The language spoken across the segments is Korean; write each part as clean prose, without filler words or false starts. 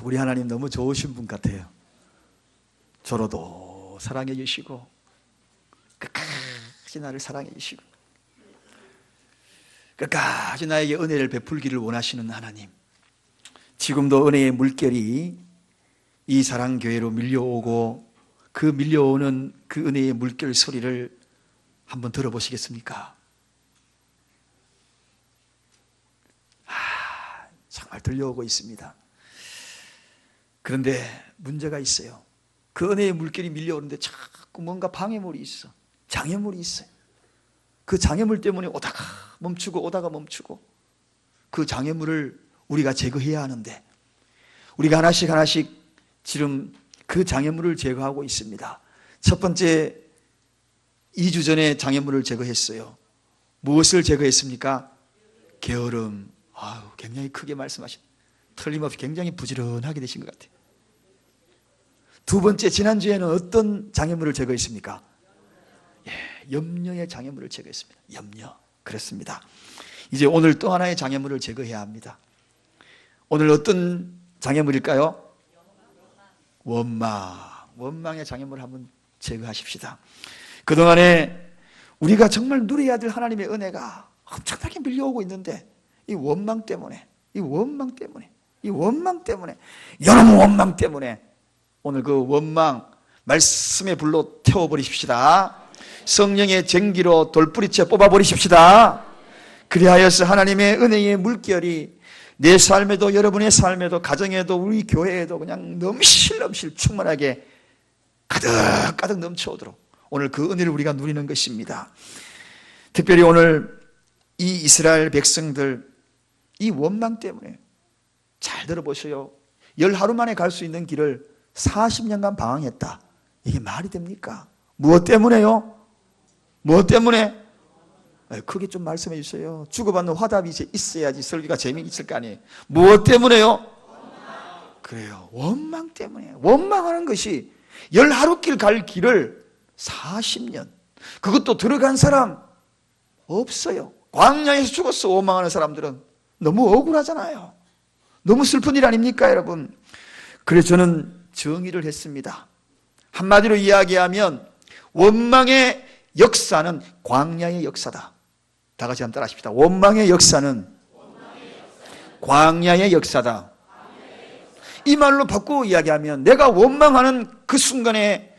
우리 하나님 너무 좋으신 분 같아요. 저로도 사랑해 주시고 끝까지 나를 사랑해 주시고 끝까지 나에게 은혜를 베풀기를 원하시는 하나님, 지금도 은혜의 물결이 이 사랑교회로 밀려오고 그 밀려오는 그 은혜의 물결 소리를 한번 들어보시겠습니까? 정말 들려오고 있습니다. 그런데 문제가 있어요. 그 은혜의 물결이 밀려오는데 자꾸 뭔가 방해물이 있어. 장애물이 있어요. 그 장애물 때문에 오다가 멈추고 그 장애물을 우리가 제거해야 하는데 우리가 하나씩 지금 그 장애물을 제거하고 있습니다. 첫 번째, 2주 전에 장애물을 제거했어요. 무엇을 제거했습니까? 게으름. 굉장히 크게 말씀하신, 틀림없이 굉장히 부지런하게 되신 것 같아요. 두 번째, 지난주에는 어떤 장애물을 제거했습니까? 염려의 장애물을 제거했습니다. 염려. 그렇습니다. 이제 오늘 또 하나의 장애물을 제거해야 합니다. 오늘 어떤 장애물일까요? 원망의 장애물을 한번 제거하십시다. 그동안에 우리가 정말 누려야 될 하나님의 은혜가 엄청나게 밀려오고 있는데 이 원망 때문에 여러분 원망 때문에 오늘 그 원망 말씀의 불로 태워버리십시다. 성령의 쟁기로 돌뿌리쳐 뽑아버리십시다. 그리하여서 하나님의 은혜의 물결이 내 삶에도, 여러분의 삶에도, 가정에도, 우리 교회에도 그냥 넘실넘실 충만하게 가득가득 넘쳐오도록 오늘 그 은혜를 우리가 누리는 것입니다. 특별히 오늘 이 이스라엘 백성들 이 원망 때문에, 잘 들어보세요, 10하루 만에 갈 수 있는 길을 40년간 방황했다. 이게 말이 됩니까? 무엇 때문에요? 무엇 때문에? 크게 좀 말씀해 주세요. 주고받는 화답이 있어야지 설교가 재미있을 거 아니에요. 무엇 때문에요? 그래요, 원망 때문에. 원망하는 것이 10하루 길 갈 길을 40년, 그것도 들어간 사람 없어요. 광야에서 죽었어. 원망하는 사람들은 너무 억울하잖아요. 너무 슬픈 일 아닙니까, 여러분? 그래서 저는 정의를 했습니다. 한마디로 이야기하면 원망의 역사는 광야의 역사다. 다 같이 한번 따라하십시다. 원망의 역사는 광야의 역사다. 이 말로 바꾸고 이야기하면 내가 원망하는 그 순간에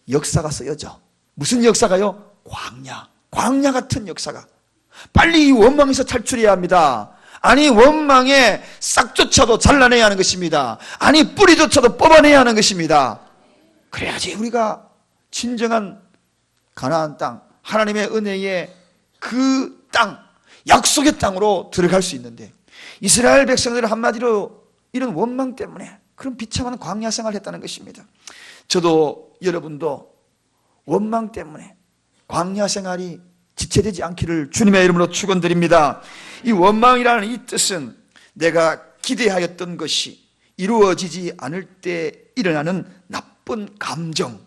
역사가 쓰여져. 무슨 역사가요? 광야 같은 역사가. 빨리 이 원망에서 탈출해야 합니다. 아니, 원망의 싹조차도 잘라내야 하는 것입니다. 아니, 뿌리조차도 뽑아내야 하는 것입니다. 그래야지 우리가 진정한 가나안 땅, 하나님의 은혜의 그 땅, 약속의 땅으로 들어갈 수 있는데, 이스라엘 백성들은 한마디로 이런 원망 때문에 그런 비참한 광야 생활을 했다는 것입니다. 저도 여러분도 원망 때문에 광야 생활이 지체되지 않기를 주님의 이름으로 축원드립니다. 이 원망이라는 이 뜻은 내가 기대하였던 것이 이루어지지 않을 때 일어나는 나쁜 감정,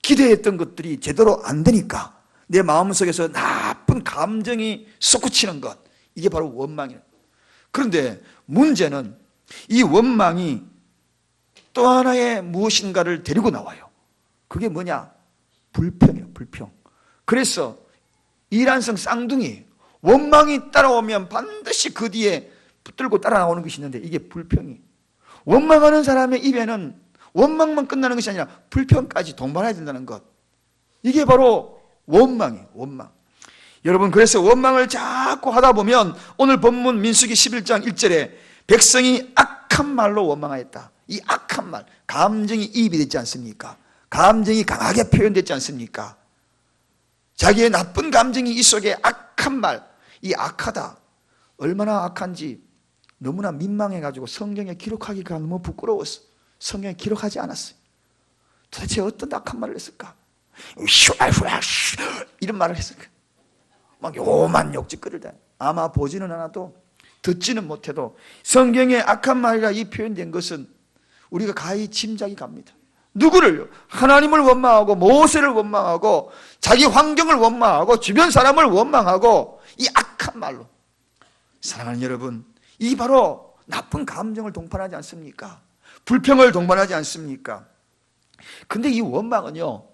기대했던 것들이 제대로 안 되니까 내 마음속에서 나쁜 감정이 솟구치는 것, 이게 바로 원망이에요. 그런데 문제는 이 원망이 또 하나의 무엇인가를 데리고 나와요. 그게 뭐냐? 불평이에요. 불평. 그래서 이란성 쌍둥이, 원망이 따라오면 반드시 그 뒤에 붙들고 따라 나오는 것이 있는데, 이게 불평이. 원망하는 사람의 입에는 원망만 끝나는 것이 아니라 불평까지 동반해야 된다는 것, 이게 바로 원망이에요. 원망. 여러분, 그래서 원망을 자꾸 하다 보면 오늘 본문 민수기 11장 1절에 백성이 악한 말로 원망하였다. 이 악한 말, 감정이 이입이 됐지 않습니까? 감정이 강하게 표현됐지 않습니까? 자기의 나쁜 감정이 이 속에 악한 말, 이 악하다, 얼마나 악한지 너무나 민망해가지고 성경에 기록하기가 너무 부끄러웠어. 성경에 기록하지 않았어요. 도대체 어떤 악한 말을 했을까? 이런 말을 했을까? 막 요만 욕짓거릴 때, 아마 보지는 않아도 듣지는 못해도 성경에 악한 말이라 이 표현된 것은 우리가 가히 짐작이 갑니다. 누구를요? 하나님을 원망하고 모세를 원망하고 자기 환경을 원망하고 주변 사람을 원망하고 이 악한 말로. 사랑하는 여러분, 이 바로 나쁜 감정을 동반하지 않습니까? 불평을 동반하지 않습니까? 근데 이 원망은요,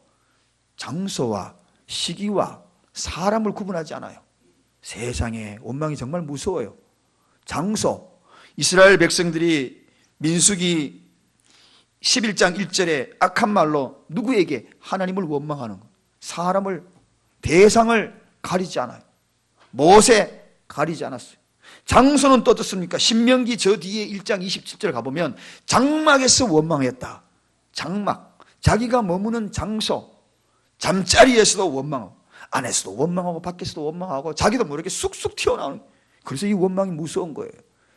장소와 시기와 사람을 구분하지 않아요. 세상에 원망이 정말 무서워요. 장소, 이스라엘 백성들이 민수기 11장 1절에 악한 말로 누구에게? 하나님을 원망하는 것. 사람을, 대상을 가리지 않아요. 못에 가리지 않았어요. 장소는 또 어떻습니까? 신명기 저 뒤에 1장 27절 가보면 장막에서 원망했다. 장막, 자기가 머무는 장소, 잠자리에서도 원망하고, 안에서도 원망하고 밖에서도 원망하고 자기도 모르게 쑥쑥 튀어나오는 거예요. 그래서 이 원망이 무서운 거예요.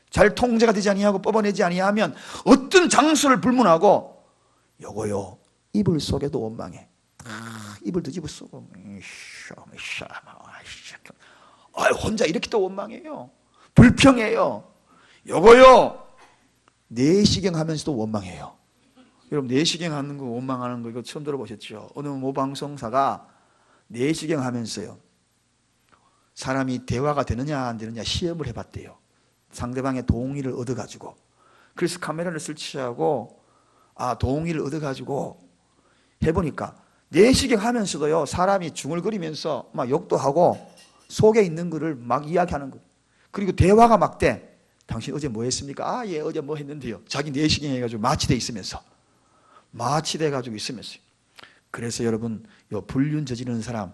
잘 통제가 되지 아니하고 뽑아내지 아니하면 어떤 장소를 불문하고, 요거요, 이불 속에도 원망해. 이불 뒤집어 쓰고 혼자 이렇게 또 원망해요. 불평해요. 요거요, 내시경 하면서도 원망해요. 여러분, 내시경 하는 거, 원망하는 거 이거 처음 들어보셨죠? 어느 모 방송사가 내시경 하면서요, 사람이 대화가 되느냐 안 되느냐 시험을 해봤대요. 상대방의 동의를 얻어가지고. 그래서 카메라를 설치하고 동의를 얻어가지고 해보니까 내시경 하면서도요, 사람이 중얼거리면서 막 욕도 하고 속에 있는 거를 막 이야기하는 거예요. 그리고 대화가 막 돼. 당신 어제 뭐 했습니까? 예, 어제 뭐 했는데요. 자기 내시경 해가지고 마취돼 있으면서. 마취돼 가지고 있으면서. 그래서 여러분, 요 불륜 저지르는 사람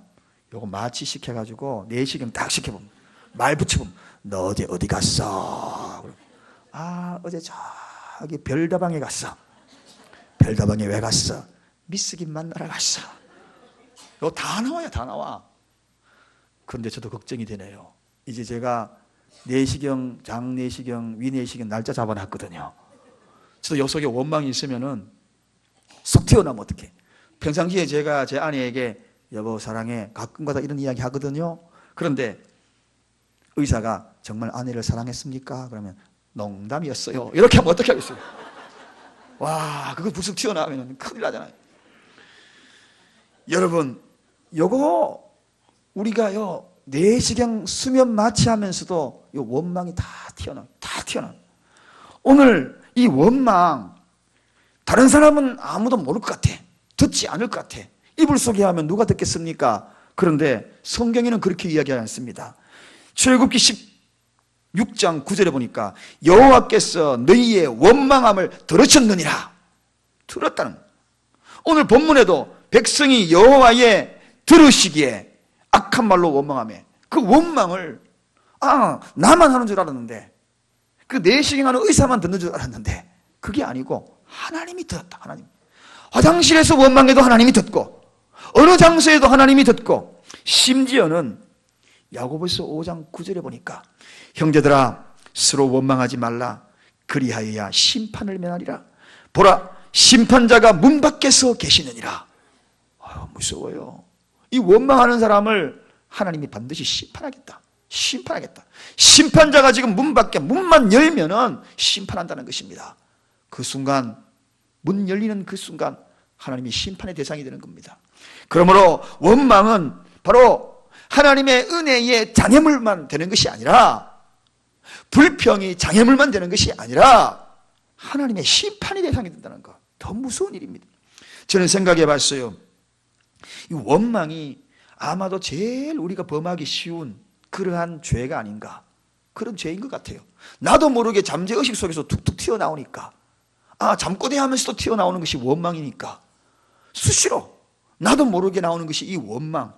요거 마취시켜 가지고 내시경 딱 시켜보면, 말 붙여보면, 너 어제 어디 갔어? 어제 저기 별다방에 갔어. 별다방에 왜 갔어? 미스김 만나러 갔어. 이거 다 나와요, 다 나와. 그런데 저도 걱정이 되네요. 이제 제가 내시경, 장내시경, 위내시경 날짜 잡아놨거든요. 저도 요 속에 원망이 있으면은 쏙 튀어나오면 어떡해. 평상시에 제가 제 아내에게 여보 사랑해 가끔가다 이런 이야기 하거든요. 그런데 의사가 정말 아내를 사랑했습니까? 그러면 농담이었어요. 이렇게 하면 어떻게 하겠어요? 와, 그거 불쑥 튀어나오면 큰일 나잖아요. 여러분, 요거 우리가요, 내시경 수면 마취하면서도 요 원망이 다 튀어나와요. 다 튀어나와요. 오늘 이 원망, 다른 사람은 아무도 모를 것 같아. 듣지 않을 것 같아. 이불 속에 하면 누가 듣겠습니까? 그런데 성경에는 그렇게 이야기하지 않습니다. 출애굽기 16장 9절에 보니까 여호와께서 너희의 원망함을 들으셨느니라. 들었다는 거예요. 오늘 본문에도 백성이 여호와의 들으시기에 악한 말로 원망하며, 그 원망을 나만 하는 줄 알았는데, 그 내시경하는 의사만 듣는 줄 알았는데 그게 아니고 하나님이 들었다. 하나님. 화장실에서 원망해도 하나님이 듣고, 어느 장소에도 하나님이 듣고, 심지어는 야고보서 5장 9절에 보니까 형제들아 서로 원망하지 말라. 그리하여야 심판을 면하리라. 보라 심판자가 문 밖에서 계시느니라. 무서워요. 이 원망하는 사람을 하나님이 반드시 심판하겠다. 심판하겠다. 심판자가 지금 문 밖에, 문만 열면은 심판한다는 것입니다. 그 순간, 문 열리는 그 순간 하나님이 심판의 대상이 되는 겁니다. 그러므로 원망은 바로 하나님의 은혜의 장애물만 되는 것이 아니라, 불평이 장애물만 되는 것이 아니라 하나님의 심판의 대상이 된다는 것. 더 무서운 일입니다. 저는 생각해 봤어요. 이 원망이 아마도 제일 우리가 범하기 쉬운 그러한 죄가 아닌가, 그런 죄인 것 같아요. 나도 모르게 잠재의식 속에서 툭툭 튀어나오니까, 잠꼬대 하면서도 튀어나오는 것이 원망이니까 수시로 나도 모르게 나오는 것이 이 원망.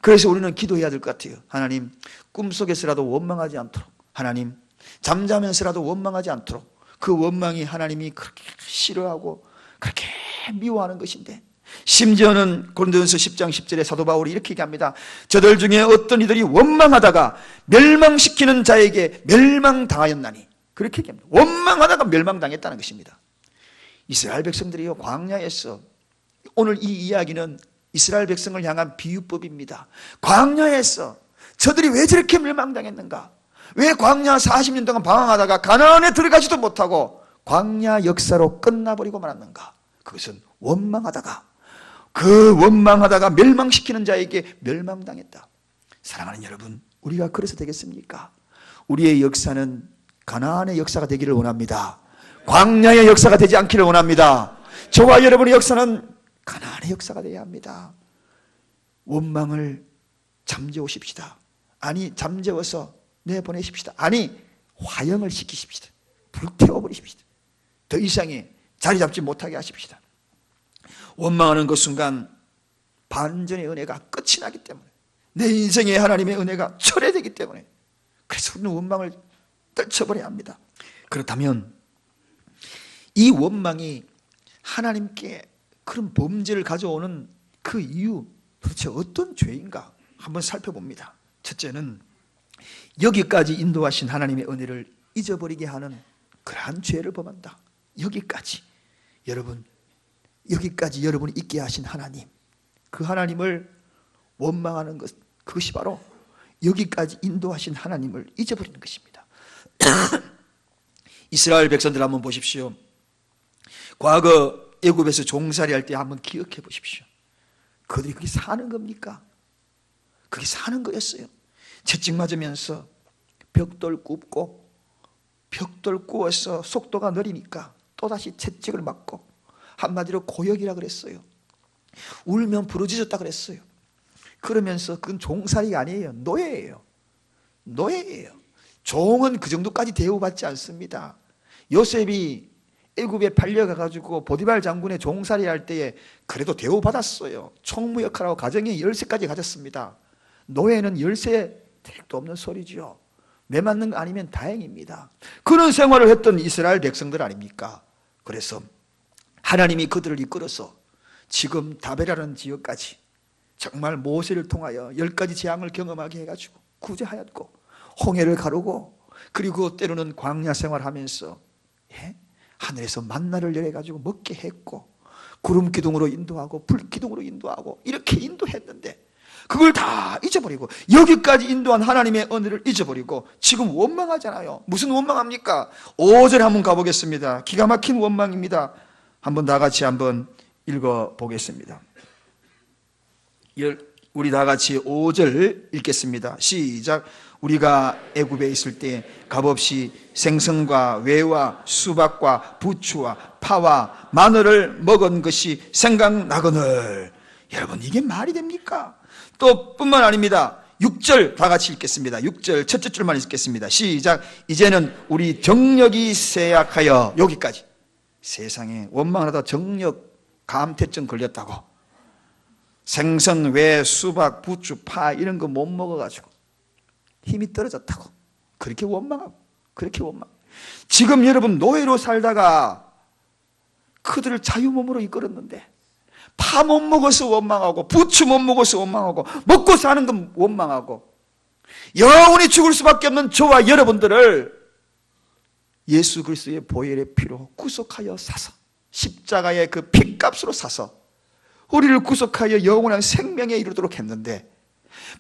그래서 우리는 기도해야 될 것 같아요. 하나님, 꿈속에서라도 원망하지 않도록, 하나님 잠자면서라도 원망하지 않도록. 그 원망이 하나님이 그렇게 싫어하고 그렇게 미워하는 것인데, 심지어는 고린도전서 10장 10절에 사도 바울이 이렇게 얘기합니다. 저들 중에 어떤 이들이 원망하다가 멸망시키는 자에게 멸망당하였나니. 그렇게 얘기합니다. 원망하다가 멸망당했다는 것입니다. 이스라엘 백성들이요, 광야에서, 오늘 이 이야기는 이스라엘 백성을 향한 비유법입니다. 광야에서 저들이 왜 저렇게 멸망당했는가? 왜 광야 40년 동안 방황하다가 가나안에 들어가지도 못하고 광야 역사로 끝나버리고 말았는가? 그것은 원망하다가, 그 원망하다가 멸망시키는 자에게 멸망당했다. 사랑하는 여러분, 우리가 그래서 되겠습니까? 우리의 역사는 가나안의 역사가 되기를 원합니다. 광야의 역사가 되지 않기를 원합니다. 저와 여러분의 역사는 가나안의 역사가 되어야 합니다. 원망을 잠재우십시다. 아니, 잠재워서 내보내십시다. 아니, 화형을 시키십시다. 불태워버리십시다. 더 이상의 자리 잡지 못하게 하십시다. 원망하는 그 순간 반전의 은혜가 끝이 나기 때문에, 내 인생에 하나님의 은혜가 철회되기 때문에, 그래서 우리는 원망을 떨쳐버려야 합니다. 그렇다면 이 원망이 하나님께 그런 범죄를 가져오는 그 이유, 도대체 어떤 죄인가 한번 살펴봅니다. 첫째는 여기까지 인도하신 하나님의 은혜를 잊어버리게 하는 그러한 죄를 범한다. 여기까지, 여기까지 여러분이 있게 하신 하나님, 그 하나님을 원망하는 것, 그것이 바로 여기까지 인도하신 하나님을 잊어버리는 것입니다. 이스라엘 백성들 한번 보십시오. 과거 애굽에서 종살이 할 때 한번 기억해 보십시오. 그들이 그게 사는 겁니까? 그게 사는 거였어요. 채찍 맞으면서 벽돌 굽고, 벽돌 구워서 속도가 느리니까 또다시 채찍을 맞고, 한마디로 고역이라 그랬어요. 울면 부르짖었다 그랬어요. 그러면서 그건 종살이가 아니에요. 노예예요. 노예예요. 종은 그 정도까지 대우받지 않습니다. 요셉이 애굽에 팔려가가지고 보디발 장군의 종살이 할 때에 그래도 대우받았어요. 총무 역할하고 가정의 열쇠까지 가졌습니다. 노예는 열쇠 택도 없는 소리죠. 매 맞는 거 아니면 다행입니다. 그런 생활을 했던 이스라엘 백성들 아닙니까? 그래서 하나님이 그들을 이끌어서 지금 다베라는 지역까지 정말 모세를 통하여 10가지 재앙을 경험하게 해가지고 구제하였고, 홍해를 가르고, 그리고 때로는 광야 생활하면서 하늘에서 만나를 내려가지고 먹게 했고, 구름 기둥으로 인도하고 불 기둥으로 인도하고, 이렇게 인도했는데 그걸 다 잊어버리고, 여기까지 인도한 하나님의 은혜를 잊어버리고 지금 원망하잖아요. 무슨 원망합니까? 5절에 한번 가보겠습니다. 기가 막힌 원망입니다. 한번 다 같이 한번 읽어보겠습니다. 우리 다 같이 5절 읽겠습니다. 시작. 우리가 애굽에 있을 때 값없이 생선과 외와 수박과 부추와 파와 마늘을 먹은 것이 생각나거늘. 여러분, 이게 말이 됩니까? 또 뿐만 아닙니다. 6절 다 같이 읽겠습니다. 6절 첫째 줄만 읽겠습니다. 시작. 이제는 우리 정력이 쇠약하여, 여기까지. 세상에 원망하다 정력 감퇴증 걸렸다고, 생선, 외, 수박, 부추, 파 이런 거 못 먹어가지고 힘이 떨어졌다고 그렇게 원망하고, 그렇게 원망. 지금 여러분 노예로 살다가 그들을 자유몸으로 이끌었는데 파 못 먹어서 원망하고, 부추 못 먹어서 원망하고, 먹고 사는 건 원망하고, 영원히 죽을 수밖에 없는 저와 여러분들을 예수 그리스도의 보혈의 피로 구속하여 사서, 십자가의 그 피값으로 사서 우리를 구속하여 영원한 생명에 이르도록 했는데,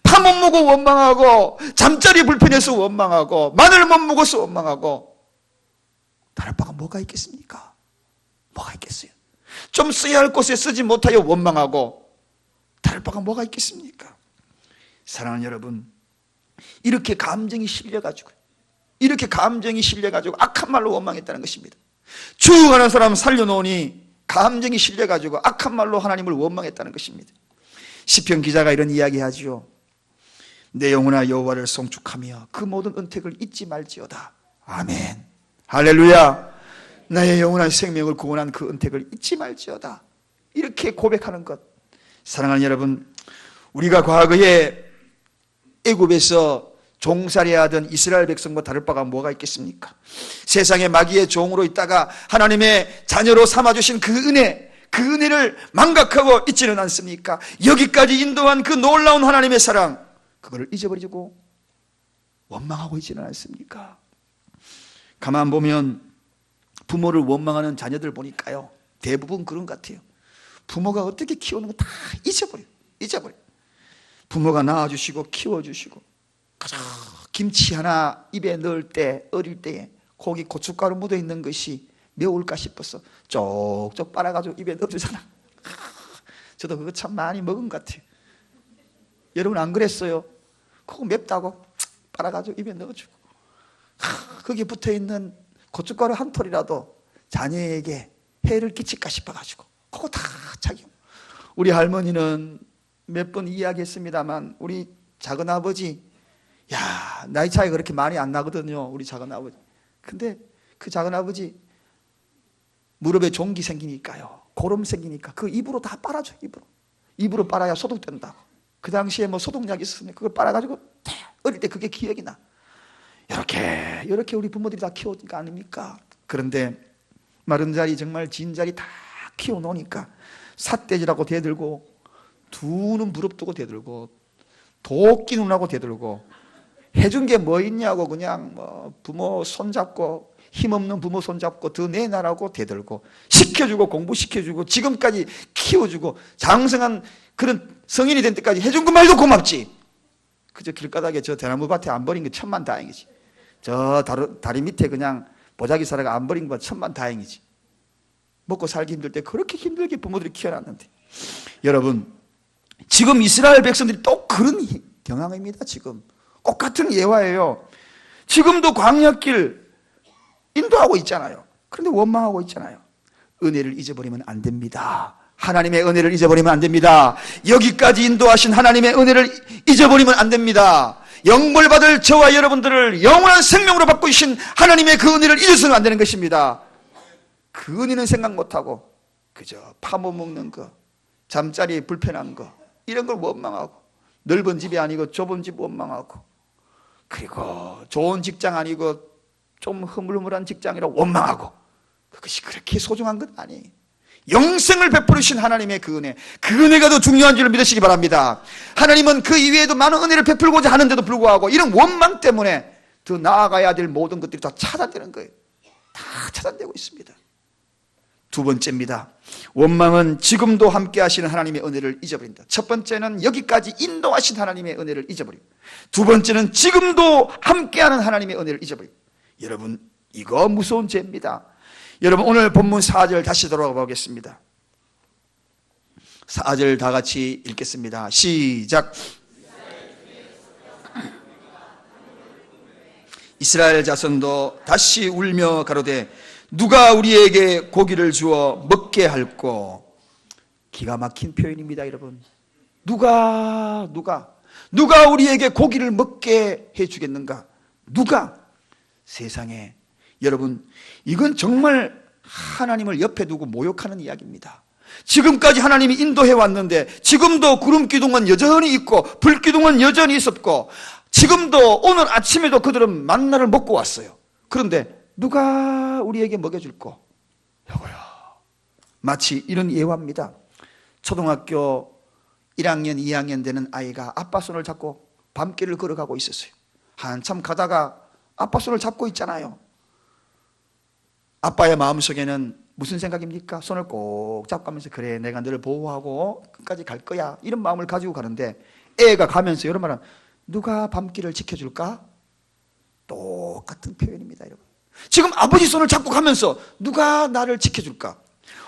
파 못 먹고 원망하고, 잠자리 불편해서 원망하고, 마늘 못 먹어서 원망하고, 다를 바가 뭐가 있겠습니까? 뭐가 있겠어요? 좀 써야 할 곳에 쓰지 못하여 원망하고, 다를 바가 뭐가 있겠습니까? 사랑하는 여러분, 이렇게 감정이 실려가지고, 악한 말로 원망했다는 것입니다. 죽어가는 사람 살려놓으니 감정이 실려가지고 악한 말로 하나님을 원망했다는 것입니다. 시편 기자가 이런 이야기하지요. 내 영혼아 여호와를 송축하며 그 모든 은택을 잊지 말지어다. 아멘. 할렐루야. 나의 영원한 생명을 구원한 그 은택을 잊지 말지어다. 이렇게 고백하는 것. 사랑하는 여러분, 우리가 과거에 애굽에서 종살이하던 이스라엘 백성과 다를 바가 뭐가 있겠습니까? 세상의 마귀의 종으로 있다가 하나님의 자녀로 삼아주신 그 은혜를 망각하고 있지는 않습니까? 여기까지 인도한 그 놀라운 하나님의 사랑, 그거를 잊어버리고 원망하고 있지는 않습니까? 가만 보면 부모를 원망하는 자녀들 보니까요, 대부분 그런 것 같아요. 부모가 어떻게 키우는 거 다 잊어버려요. 부모가 낳아주시고 키워주시고, 김치 하나 입에 넣을 때, 어릴 때에 거기 고춧가루 묻어있는 것이 매울까 싶어서 쪽쪽 빨아가지고 입에 넣어주잖아. 저도 그거 참 많이 먹은 것 같아요. 여러분 안 그랬어요? 그거 맵다고 빨아가지고 입에 넣어주고, 거기에 붙어있는 고춧가루 한 톨이라도 자녀에게 해를 끼칠까 싶어가지고 그거 다 자기. 우리 할머니는 몇 번 이야기했습니다만 우리 작은아버지, 야, 나이 차이가 그렇게 많이 안 나거든요. 우리 작은아버지. 근데 그 작은아버지 무릎에 종기 생기니까요, 고름 생기니까 그 입으로 다 빨아줘. 입으로 빨아야 소독된다고. 그 당시에 뭐 소독약이 있었으면 그걸 빨아가지고 어릴 때 그게 기억이 나. 이렇게 우리 부모들이 다 키워준 거 아닙니까? 그런데 마른 자리, 정말 진 자리 다 키워놓으니까 삿대질하고 대들고, 두 눈 부릅뜨고 대들고, 도끼 눈하고 대들고, 해준 게 뭐 있냐고 그냥 뭐 부모 손잡고, 힘없는 부모 손잡고 더 내놔라고 대들고, 시켜주고 공부시켜주고 지금까지 키워주고 장성한 그런 성인이 된 때까지 해준 그 말도 고맙지. 그저 길가닥에 저 대나무 밭에 안 버린 게 천만 다행이지. 저 다리 밑에 그냥 보자기 사라가 안 버린 건 천만 다행이지. 먹고 살기 힘들 때 그렇게 힘들게 부모들이 키워놨는데, 여러분 지금 이스라엘 백성들이 또 그런 경향입니다. 지금 똑같은 예화예요. 지금도 광야길 인도하고 있잖아요. 그런데 원망하고 있잖아요. 은혜를 잊어버리면 안 됩니다. 하나님의 은혜를 잊어버리면 안 됩니다. 여기까지 인도하신 하나님의 은혜를 잊어버리면 안 됩니다. 영벌 받을 저와 여러분들을 영원한 생명으로 바꾸신 하나님의 그 은혜를 잊어서는 안 되는 것입니다. 그 은혜는 생각 못하고 그저 파묻먹는 거, 잠자리 불편한 거, 이런 걸 원망하고, 넓은 집이 아니고 좁은 집 원망하고, 그리고 좋은 직장 아니고 좀 흐물흐물한 직장이라 원망하고, 그것이 그렇게 소중한 건 아니에요. 영생을 베풀으신 하나님의 그 은혜, 그 은혜가 더 중요한 줄 믿으시기 바랍니다. 하나님은 그 이외에도 많은 은혜를 베풀고자 하는데도 불구하고 이런 원망 때문에 더 나아가야 될 모든 것들이 다 차단되는 거예요. 다 차단되고 있습니다. 두 번째입니다. 원망은 지금도 함께 하시는 하나님의 은혜를 잊어버린다. 첫 번째는 여기까지 인도하신 하나님의 은혜를 잊어버립니다. 두 번째는 지금도 함께하는 하나님의 은혜를 잊어버립니다. 여러분, 이거 무서운 죄입니다. 여러분, 오늘 본문 4절 다시 돌아가 보겠습니다. 4절 다 같이 읽겠습니다. 시작. 이스라엘 자손도 다시 울며 가로되 누가 우리에게 고기를 주어 먹게 할꼬. 기가 막힌 표현입니다. 여러분, 누가 우리에게 고기를 먹게 해주겠는가? 누가? 세상에. 여러분, 이건 정말 하나님을 옆에 두고 모욕하는 이야기입니다. 지금까지 하나님이 인도해 왔는데 지금도 구름 기둥은 여전히 있고 불 기둥은 여전히 있었고, 지금도 오늘 아침에도 그들은 만나를 먹고 왔어요. 그런데 누가 우리에게 먹여줄꼬? 여보요. 마치 이런 예화입니다. 초등학교 1학년, 2학년 되는 아이가 아빠 손을 잡고 밤길을 걸어가고 있었어요. 한참 가다가 아빠 손을 잡고 있잖아요. 아빠의 마음속에는 무슨 생각입니까? 손을 꼭 잡고 가면서 그래, 내가 너를 보호하고 끝까지 갈 거야, 이런 마음을 가지고 가는데, 애가 가면서 이런 말은 누가 밤길을 지켜줄까? 똑같은 표현입니다. 여러분, 지금 아버지 손을 잡고 가면서 누가 나를 지켜줄까?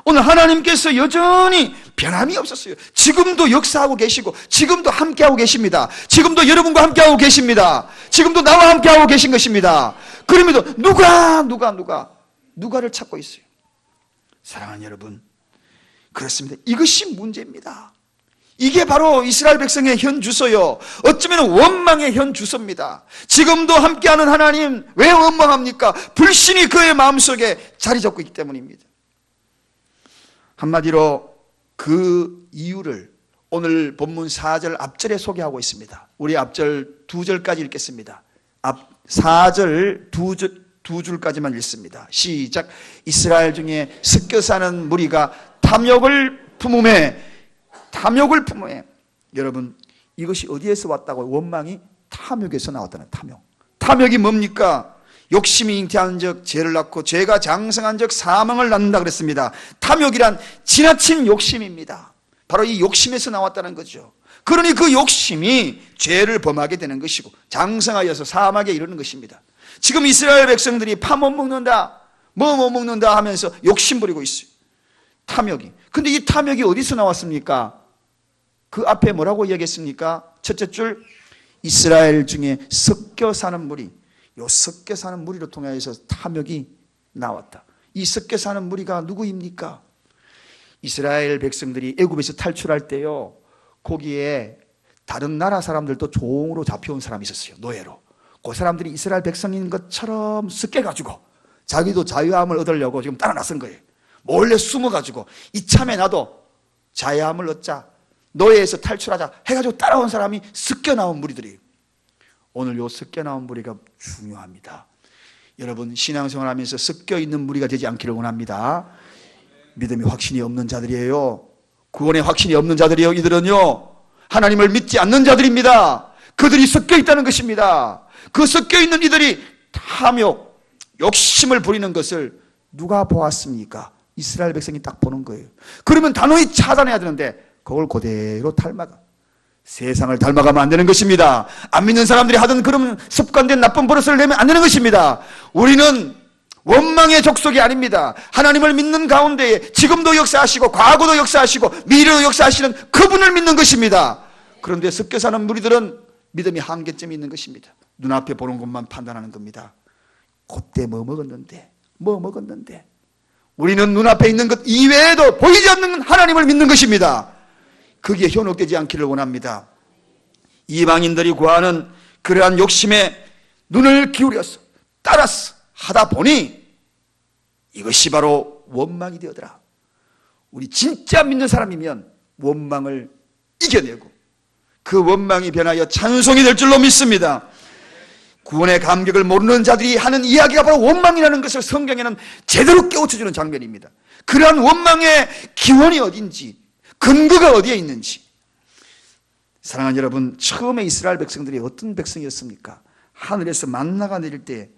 오늘 하나님께서 여전히 변함이 없었어요. 지금도 역사하고 계시고 지금도 함께하고 계십니다. 지금도 여러분과 함께하고 계십니다. 지금도 나와 함께하고 계신 것입니다. 그럼에도 누가를 찾고 있어요. 사랑하는 여러분, 그렇습니다. 이것이 문제입니다. 이게 바로 이스라엘 백성의 현 주소요, 어쩌면 원망의 현 주소입니다. 지금도 함께하는 하나님 왜 원망합니까? 불신이 그의 마음속에 자리 잡고 있기 때문입니다. 한마디로 그 이유를 오늘 본문 4절 앞절에 소개하고 있습니다. 우리 앞절 2절까지 읽겠습니다. 앞 4절 두 줄까지만 읽습니다. 시작. 이스라엘 중에 섞여 사는 무리가 탐욕을 품음에. 여러분, 이것이 어디에서 왔다고? 원망이 탐욕에서 나왔다는. 탐욕이 뭡니까? 욕심이 잉태한 적 죄를 낳고 죄가 장성한 적 사망을 낳는다 그랬습니다. 탐욕이란 지나친 욕심입니다. 바로 이 욕심에서 나왔다는 거죠. 그러니 그 욕심이 죄를 범하게 되는 것이고 장성하여서 사망에 이르는 것입니다. 지금 이스라엘 백성들이 파 못 먹는다, 뭐 못 먹는다 하면서 욕심 부리고 있어요. 탐욕이. 근데 이 탐욕이 어디서 나왔습니까? 그 앞에 뭐라고 이야기했습니까? 첫째 줄, 이스라엘 중에 섞여 사는 무리. 요 섞여 사는 무리로 통하여서 탐욕이 나왔다. 이 섞여 사는 무리가 누구입니까? 이스라엘 백성들이 애굽에서 탈출할 때요, 거기에 다른 나라 사람들도 종으로 잡혀온 사람이 있었어요. 노예로. 그 사람들이 이스라엘 백성인 것처럼 섞여가지고 자기도 자유함을 얻으려고 지금 따라 나선 거예요. 몰래 숨어가지고 이참에 나도 자유함을 얻자, 노예에서 탈출하자 해가지고 따라온 사람이 섞여 나온 무리들이에요. 오늘 요 섞여 나온 무리가 중요합니다. 여러분, 신앙생활 하면서 섞여 있는 무리가 되지 않기를 원합니다. 믿음이 확신이 없는 자들이에요. 구원에 확신이 없는 자들이에요. 이들은요, 하나님을 믿지 않는 자들입니다. 그들이 섞여 있다는 것입니다. 그 섞여 있는 이들이 탐욕, 욕심을 부리는 것을 누가 보았습니까? 이스라엘 백성이 딱 보는 거예요. 그러면 단호히 차단해야 되는데 그걸 그대로 닮아가. 세상을 닮아가면 안 되는 것입니다. 안 믿는 사람들이 하던 그런 습관된 나쁜 버릇을 내면 안 되는 것입니다. 우리는 원망의 족속이 아닙니다. 하나님을 믿는 가운데에 지금도 역사하시고 과거도 역사하시고 미래도 역사하시는 그분을 믿는 것입니다. 그런데 섞여 사는 무리들은 믿음이 한계점이 있는 것입니다. 눈앞에 보는 것만 판단하는 겁니다. 그때 뭐 먹었는데 우리는 눈앞에 있는 것 이외에도 보이지 않는 하나님을 믿는 것입니다. 거기에 현혹되지 않기를 원합니다. 이방인들이 구하는 그러한 욕심에 눈을 기울여서 따라서 하다 보니 이것이 바로 원망이 되어더라. 우리 진짜 믿는 사람이면 원망을 이겨내고 그 원망이 변하여 찬송이 될 줄로 믿습니다. 구원의 감격을 모르는 자들이 하는 이야기가 바로 원망이라는 것을 성경에는 제대로 깨우쳐주는 장면입니다. 그러한 원망의 기원이 어딘지, 근거가 어디에 있는지. 사랑하는 여러분, 처음에 이스라엘 백성들이 어떤 백성이었습니까? 하늘에서 만나가 내릴 때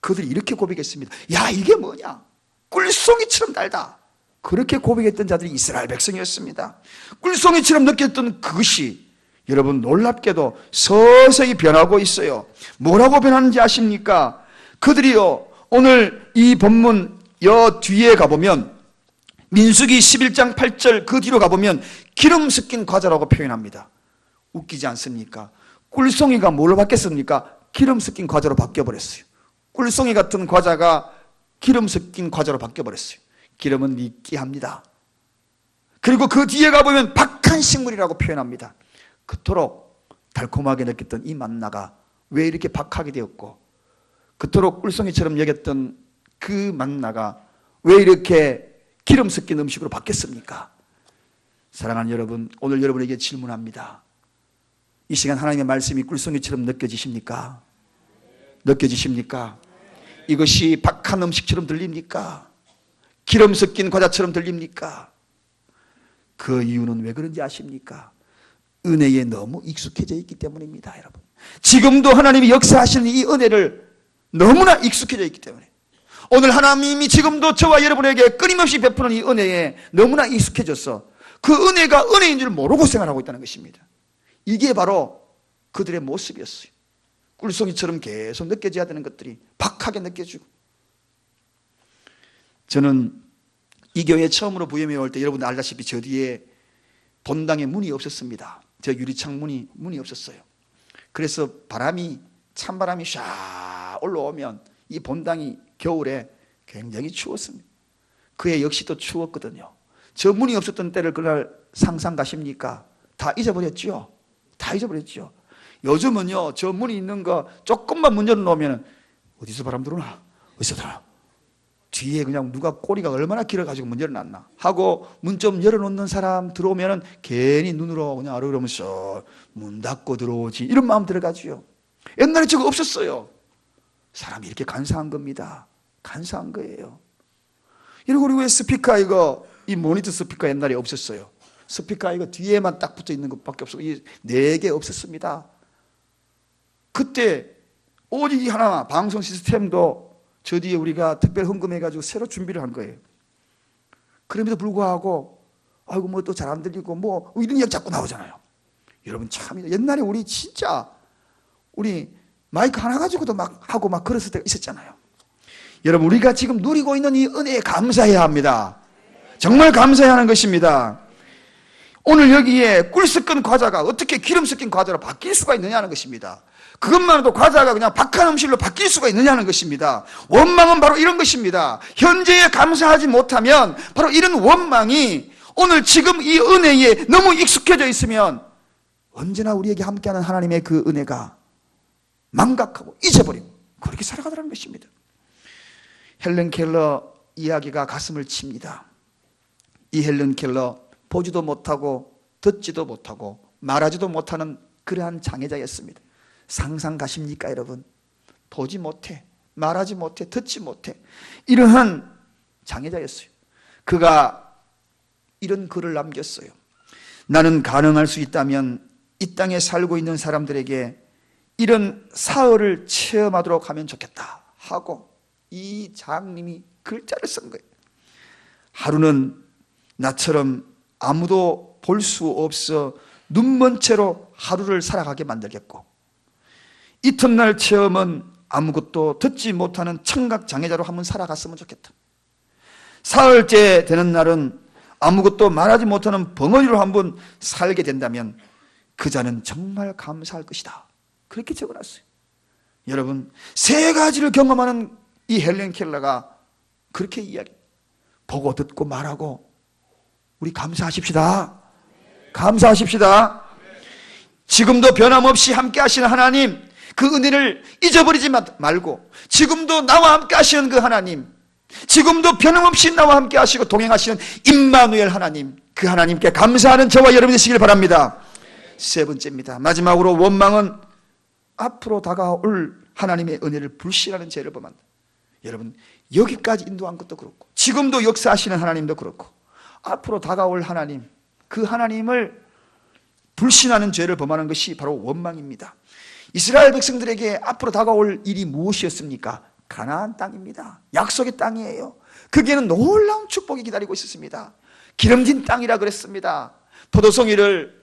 그들이 이렇게 고백했습니다. 야, 이게 뭐냐? 꿀송이처럼 달다. 그렇게 고백했던 자들이 이스라엘 백성이었습니다. 꿀송이처럼 느꼈던 그것이 여러분 놀랍게도 서서히 변하고 있어요. 뭐라고 변하는지 아십니까? 그들이요, 오늘 이 본문 여 뒤에 가보면 민수기 11장 8절 그 뒤로 가보면 기름 섞인 과자라고 표현합니다. 웃기지 않습니까? 꿀송이가 뭘로 바뀌었습니까? 기름 섞인 과자로 바뀌어버렸어요. 꿀송이 같은 과자가 기름 섞인 과자로 바뀌어버렸어요. 기름은 느끼합니다. 그리고 그 뒤에 가보면 박한 식물이라고 표현합니다. 그토록 달콤하게 느꼈던 이 만나가 왜 이렇게 박하게 되었고, 그토록 꿀송이처럼 여겼던 그 만나가 왜 이렇게 기름 섞인 음식으로 바뀌었습니까? 사랑하는 여러분, 오늘 여러분에게 질문합니다. 이 시간 하나님의 말씀이 꿀송이처럼 느껴지십니까? 느껴지십니까? 이것이 박한 음식처럼 들립니까? 기름 섞인 과자처럼 들립니까? 그 이유는 왜 그런지 아십니까? 은혜에 너무 익숙해져 있기 때문입니다, 여러분. 지금도 하나님이 역사하시는 이 은혜를 너무나 익숙해져 있기 때문에, 오늘 하나님이 지금도 저와 여러분에게 끊임없이 베푸는 이 은혜에 너무나 익숙해져서 그 은혜가 은혜인 줄 모르고 생활하고 있다는 것입니다. 이게 바로 그들의 모습이었어요. 꿀송이처럼 계속 느껴져야 되는 것들이 박하게 느껴지고. 저는 이 교회에 처음으로 부임해 올 때 여러분들 알다시피 저 뒤에 본당에 문이 없었습니다. 저 유리창 문이 없었어요. 그래서 찬바람이 샤 올라오면 이 본당이 겨울에 굉장히 추웠습니다. 그해 역시 또 추웠거든요. 저 문이 없었던 때를 그날 상상 가십니까? 다 잊어버렸죠? 다 잊어버렸죠? 요즘은요, 저 문이 있는 거 조금만 문 열어놓으면 어디서 바람 들어오나? 어디서 들어오나? 뒤에 그냥 누가 꼬리가 얼마나 길어가지고 문 열어놨나 하고 문 좀 열어놓는 사람 들어오면 괜히 눈으로 그냥 아르르면서 문 닫고 들어오지, 이런 마음 들어가지요. 옛날에 저거 없었어요. 사람이 이렇게 간사한 겁니다. 간사한 거예요. 그리고 우리 왜 스피커 이 모니터 스피커 옛날에 없었어요. 스피커 뒤에만 딱 붙어 있는 것밖에 없었고, 이 4개 없었습니다. 그때 오직 하나 방송 시스템도 저 뒤에 우리가 특별 헌금해가지고 새로 준비를 한 거예요. 그럼에도 불구하고 아이고 뭐 또 잘 안 들리고 뭐 이런 이야기 자꾸 나오잖아요. 여러분 참 옛날에 우리 진짜 우리 마이크 하나 가지고도 막 하고 막 그랬을 때가 있었잖아요. 여러분 우리가 지금 누리고 있는 이 은혜에 감사해야 합니다. 정말 감사해야 하는 것입니다. 오늘 여기에 꿀 섞은 과자가 어떻게 기름 섞인 과자로 바뀔 수가 있느냐는 것입니다. 그것만으로도 과자가 그냥 박한 음식으로 바뀔 수가 있느냐는 것입니다. 원망은 바로 이런 것입니다. 현재에 감사하지 못하면 바로 이런 원망이 오늘 지금 이 은혜에 너무 익숙해져 있으면 언제나 우리에게 함께하는 하나님의 그 은혜가 망각하고 잊어버리고 그렇게 살아가더라는 것입니다. 헬렌 켈러 이야기가 가슴을 칩니다. 이 헬렌 켈러 보지도 못하고 듣지도 못하고 말하지도 못하는 그러한 장애자였습니다. 상상 가십니까 여러분? 보지 못해, 말하지 못해, 듣지 못해 이러한 장애자였어요. 그가 이런 글을 남겼어요. 나는 가능할 수 있다면 이 땅에 살고 있는 사람들에게 이런 사흘을 체험하도록 하면 좋겠다 하고 이 장님이 글자를 쓴 거예요. 하루는 나처럼 아무도 볼 수 없어 눈먼 채로 하루를 살아가게 만들겠고, 이튿날 체험은 아무것도 듣지 못하는 청각장애자로 한번 살아갔으면 좋겠다. 사흘째 되는 날은 아무것도 말하지 못하는 벙어리로 한번 살게 된다면 그 자는 정말 감사할 것이다. 그렇게 적어놨어요. 여러분, 세 가지를 경험하는 이 헬렌 켈러가 그렇게 이야기해요. 보고 듣고 말하고 우리 감사하십시다. 감사하십시다. 지금도 변함없이 함께 하시는 하나님, 그 은혜를 잊어버리지 말고 지금도 나와 함께 하시는 그 하나님, 지금도 변함없이 나와 함께 하시고 동행하시는 임마누엘 하나님, 그 하나님께 감사하는 저와 여러분이 되시길 바랍니다. 세 번째입니다. 마지막으로 원망은 앞으로 다가올 하나님의 은혜를 불신하는 죄를 범한다. 여러분, 여기까지 인도한 것도 그렇고 지금도 역사하시는 하나님도 그렇고 앞으로 다가올 하나님, 그 하나님을 불신하는 죄를 범하는 것이 바로 원망입니다. 이스라엘 백성들에게 앞으로 다가올 일이 무엇이었습니까? 가나안 땅입니다. 약속의 땅이에요. 거기에는 놀라운 축복이 기다리고 있었습니다. 기름진 땅이라 그랬습니다. 포도송이를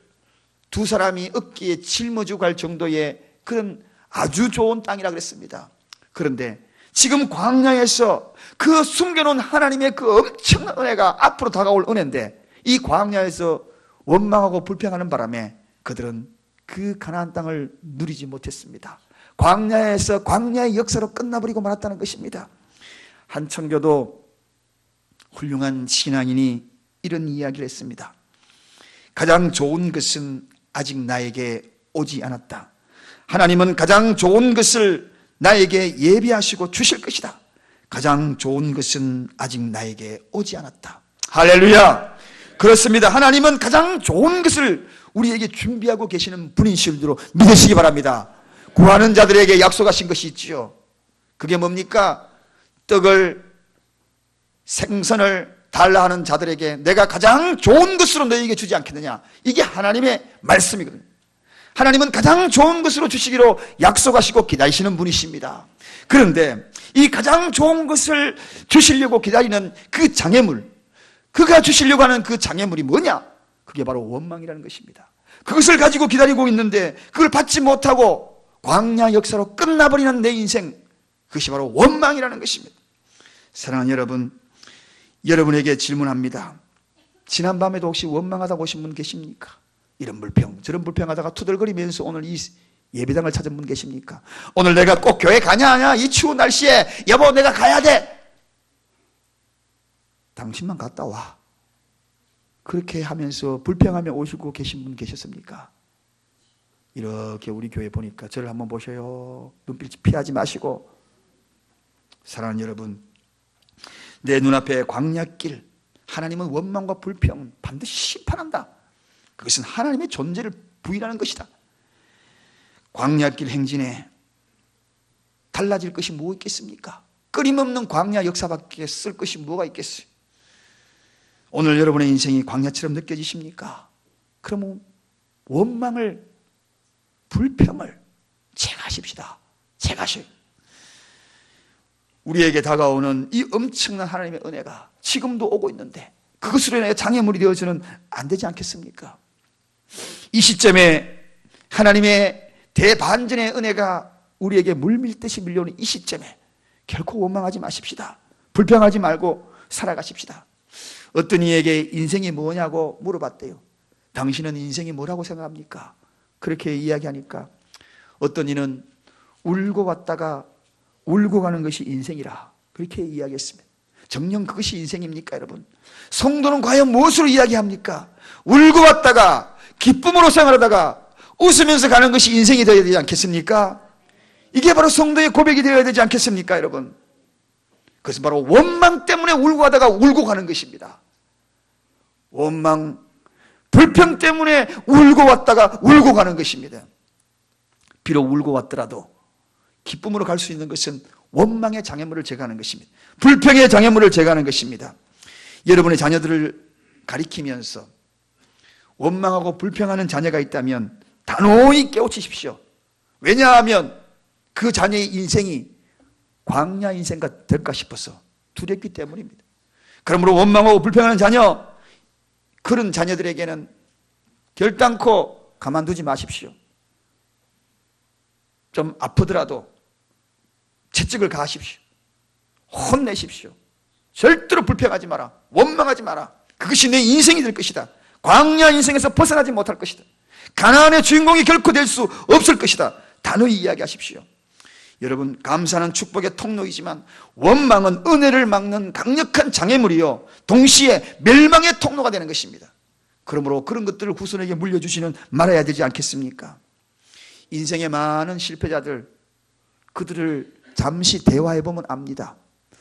두 사람이 어깨에 짊어지고 갈 정도의 그런 아주 좋은 땅이라 그랬습니다. 그런데 지금 광야에서 그 숨겨놓은 하나님의 그 엄청난 은혜가 앞으로 다가올 은혜인데, 이 광야에서 원망하고 불평하는 바람에 그들은 그 가나안 땅을 누리지 못했습니다. 광야에서 광야의 역사로 끝나버리고 말았다는 것입니다. 한 청교도 훌륭한 신앙인이 이런 이야기를 했습니다. 가장 좋은 것은 아직 나에게 오지 않았다. 하나님은 가장 좋은 것을 나에게 예비하시고 주실 것이다. 가장 좋은 것은 아직 나에게 오지 않았다. 할렐루야. 그렇습니다. 하나님은 가장 좋은 것을 우리에게 준비하고 계시는 분인 줄로 믿으시기 바랍니다. 구하는 자들에게 약속하신 것이 있지요. 그게 뭡니까? 떡을, 생선을 달라 하는 자들에게 내가 가장 좋은 것으로 너에게 주지 않겠느냐. 이게 하나님의 말씀이거든요. 하나님은 가장 좋은 것으로 주시기로 약속하시고 기다리시는 분이십니다. 그런데 이 가장 좋은 것을 주시려고 기다리는 그 장애물, 그가 주시려고 하는 그 장애물이 뭐냐? 그게 바로 원망이라는 것입니다. 그것을 가지고 기다리고 있는데 그걸 받지 못하고 광야 역사로 끝나버리는 내 인생, 그것이 바로 원망이라는 것입니다. 사랑하는 여러분, 여러분에게 질문합니다. 지난밤에도 혹시 원망하다고 오신 분 계십니까? 이런 불평 저런 불평하다가 투덜거리면서 오늘 이 예배당을 찾은 분 계십니까? 오늘 내가 꼭 교회 가냐 하냐, 이 추운 날씨에 여보 내가 가야 돼. 당신만 갔다 와. 그렇게 하면서 불평하며 오시고 계신 분 계셨습니까? 이렇게 우리 교회 보니까 저를 한번 보셔요. 눈빛 피하지 마시고. 사랑하는 여러분, 내 눈앞에 광야길, 하나님은 원망과 불평 반드시 심판한다. 그것은 하나님의 존재를 부인하는 것이다. 광야길 행진에 달라질 것이 뭐 있겠습니까? 끊임없는 광야 역사밖에 쓸 것이 뭐가 있겠어요? 오늘 여러분의 인생이 광야처럼 느껴지십니까? 그러면 원망을, 불평을 제거하십시다. 제거하셔요. 우리에게 다가오는 이 엄청난 하나님의 은혜가 지금도 오고 있는데 그것으로 인해 장애물이 되어서는 안 되지 않겠습니까? 이 시점에 하나님의 대반전의 은혜가 우리에게 물밀듯이 밀려오는 이 시점에 결코 원망하지 마십시다. 불평하지 말고 살아가십시다. 어떤 이에게 인생이 뭐냐고 물어봤대요. 당신은 인생이 뭐라고 생각합니까? 그렇게 이야기하니까 어떤 이는 울고 왔다가 울고 가는 것이 인생이라 그렇게 이야기했습니다. 정녕 그것이 인생입니까, 여러분? 성도는 과연 무엇으로 이야기합니까? 울고 왔다가 기쁨으로 생활하다가 웃으면서 가는 것이 인생이 되어야 되지 않겠습니까? 이게 바로 성도의 고백이 되어야 되지 않겠습니까, 여러분? 그것은 바로 원망 때문에 울고 가다가 울고 가는 것입니다. 원망, 불평 때문에 울고 왔다가 울고 가는 것입니다. 비록 울고 왔더라도 기쁨으로 갈 수 있는 것은 원망의 장애물을 제거하는 것입니다. 불평의 장애물을 제거하는 것입니다. 여러분의 자녀들을 가리키면서 원망하고 불평하는 자녀가 있다면 단호히 깨우치십시오. 왜냐하면 그 자녀의 인생이 광야 인생가 될까 싶어서 두렵기 때문입니다. 그러므로 원망하고 불평하는 자녀, 그런 자녀들에게는 결단코 가만두지 마십시오. 좀 아프더라도 채찍을 가하십시오. 혼내십시오. 절대로 불평하지 마라. 원망하지 마라. 그것이 내 인생이 될 것이다. 광야 인생에서 벗어나지 못할 것이다. 가나안의 주인공이 결코 될 수 없을 것이다. 단호히 이야기하십시오. 여러분, 감사는 축복의 통로이지만 원망은 은혜를 막는 강력한 장애물이요, 동시에 멸망의 통로가 되는 것입니다. 그러므로 그런 것들을 후손에게 물려주시는 말아야 되지 않겠습니까? 인생의 많은 실패자들, 그들을 잠시 대화해보면 압니다.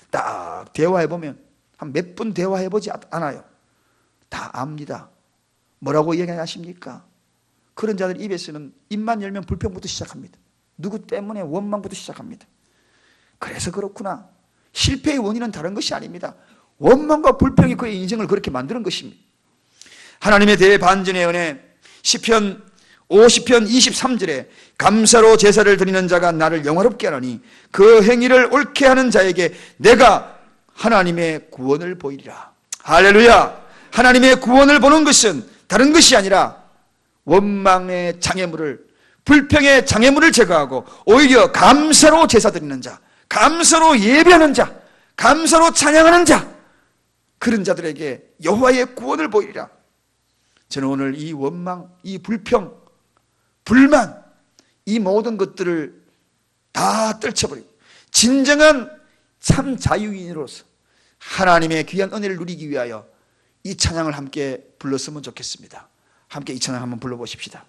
딱 대화해보면 한 몇 분 대화해보지 않아요. 다 압니다. 뭐라고 이야기하십니까? 그런 자들 입에서는 입만 열면 불평부터 시작합니다. 누구 때문에? 원망부터 시작합니다. 그래서 그렇구나. 실패의 원인은 다른 것이 아닙니다. 원망과 불평이 그의 인생을 그렇게 만드는 것입니다. 하나님의 대반전의 은혜, 시편 50편 23절에 감사로 제사를 드리는 자가 나를 영화롭게 하노니 그 행위를 옳게 하는 자에게 내가 하나님의 구원을 보이리라. 할렐루야. 하나님의 구원을 보는 것은 다른 것이 아니라 원망의 장애물을, 불평의 장애물을 제거하고 오히려 감사로 제사 드리는 자, 감사로 예배하는 자, 감사로 찬양하는 자, 그런 자들에게 여호와의 구원을 보이리라. 저는 오늘 이 원망, 이 불평, 불만, 이 모든 것들을 다 떨쳐버리고 진정한 참 자유인으로서 하나님의 귀한 은혜를 누리기 위하여 이 찬양을 함께 불렀으면 좋겠습니다. 함께 이 찬양 한번 불러보십시다.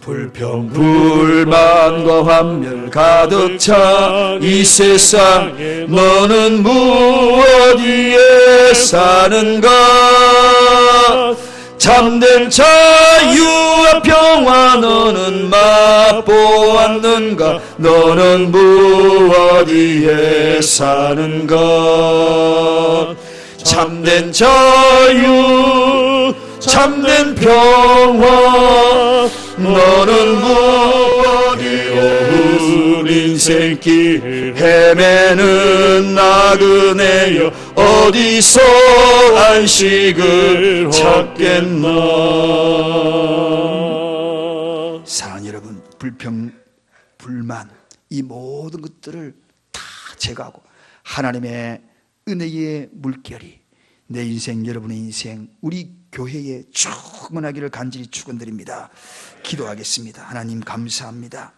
불평 불만과 환멸 가득 차 이 세상에 너는 무엇 위에 사는가? 참된 자유와 평화 너는 맛보았는가? 너는 무엇 위에 사는가? 참된 자유, 참된 평화 너는 무엇이요? 인생길 헤매는 나그네여 어디서 안식을 찾겠나? 사랑하는 여러분, 불평, 불만, 이 모든 것들을 다 제거하고 하나님의 은혜의 물결이 내 인생, 여러분의 인생, 우리 교회에 충만하기를 간절히 축원드립니다. 기도하겠습니다. 하나님 감사합니다.